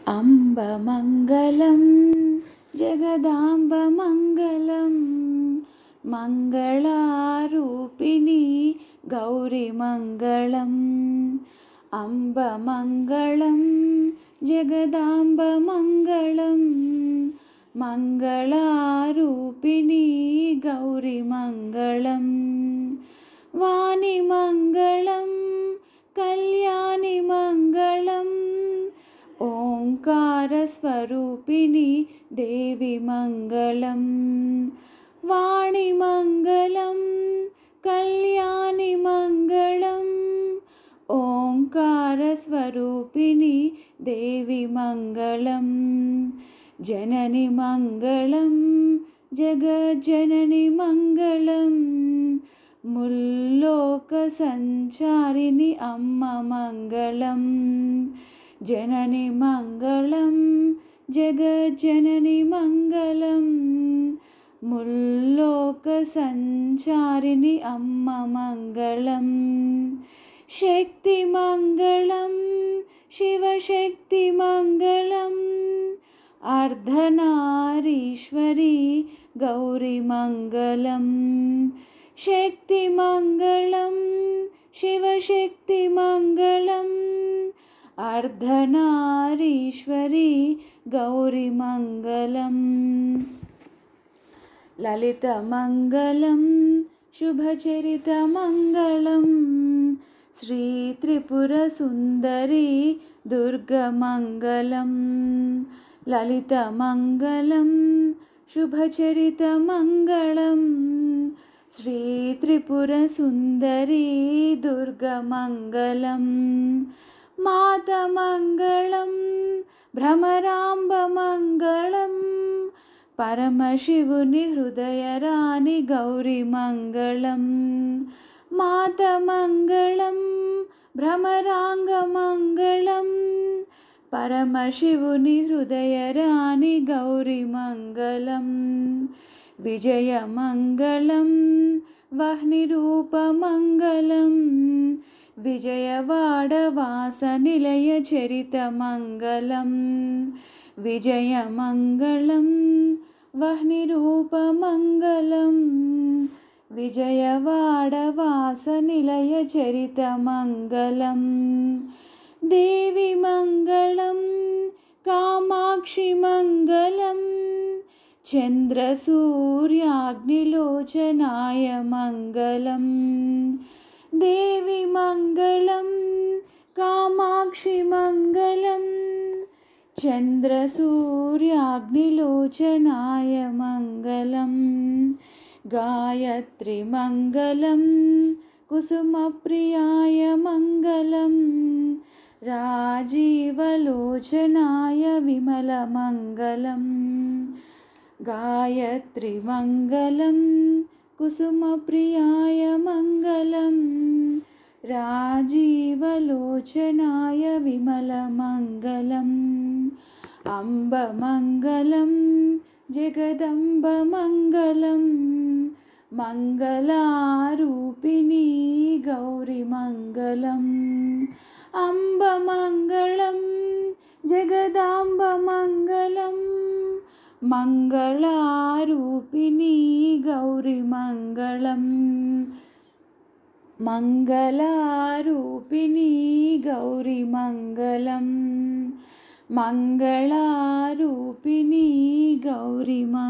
अम्बमङ्गलं जगदाम्बमङ्गलं मङ्गलारूपिणी गौरीमङ्गलम् अम्बमङ्गलं जगदाम्बमङ्गलं मङ्गलारूपिणी गौरीमङ्गलं वाणिमङ्गलं कल्याणिमङ्गलम् ओंकारस्वरूपिणी देवी मङ्गलं वाणिमङ्गलं कल्याणिमङ्गलम् ओंकारस्वरूपिणी देवी मङ्गलं जननी मङ्गलं जगज्जननी मङ्गलं मुल्लोकसञ्चारिणि अम्म मङ्गलं जननी मङ्गलं जगज्जननी मङ्गलं मुल्लोकसञ्चारिणि अम्म मङ्गलं शक्तिमङ्गलं शिवशक्तिमङ्गलम् अर्धनारीश्वरी गौरीमङ्गलं शक्तिमङ्गलं शिवशक्तिमङ्गलम् अर्धनारीश्वरी गौरीमङ्गलं ललितमङ्गलं शुभचरितमङ्गलं श्रीत्रिपुरसुन्दरी दुर्गमङ्गलं ललितमङ्गलं शुभचरितमङ्गलं श्रीत्रिपुरसुन्दरी दुर्गमङ्गलं मातमङ्गलं भ्रमराम्बमङ्गलं परमशिवुनि हृदयराणि गौरीमङ्गलं मातमङ्गलं भ्रमराङ्गमङ्गलं परमशिवुनि हृदयराणि गौरीमङ्गलं विजयमङ्गलं वह्निरूपमङ्गलं विजयवाडवासनिलयचरितमङ्गलं विजयमङ्गलं वह्निरूपमङ्गलं विजयवाडवासनिलयचरितमङ्गलं देवीमङ्गलं कामाक्षिमङ्गलं चन्द्रसूर्याग्निलोचनाय मङ्गलं देवीमङ्गलं कामाक्षिमङ्गलं चन्द्रसूर्याग्निलोचनाय मङ्गलं गायत्रीमङ्गलं कुसुमप्रियाय मङ्गलं राजीवलोचनाय विमलमङ्गलं गायत्रीमङ्गलं कुसुमप्रियाय मङ्गलं राजीवलोचनाय विमलमङ्गलम् अम्बमङ्गलं जगदम्बमङ्गलं मङ्गलारूपिणी गौरीमङ्गलम् अम्बमङ्गलं जगदाम्बमङ्गलं मङ्गलारूपिणी गौरीमङ्गलं मङ्गलारूपिणी गौरीमङ्गलं मङ्गलारूपिणी गौरीमङ्गलम्।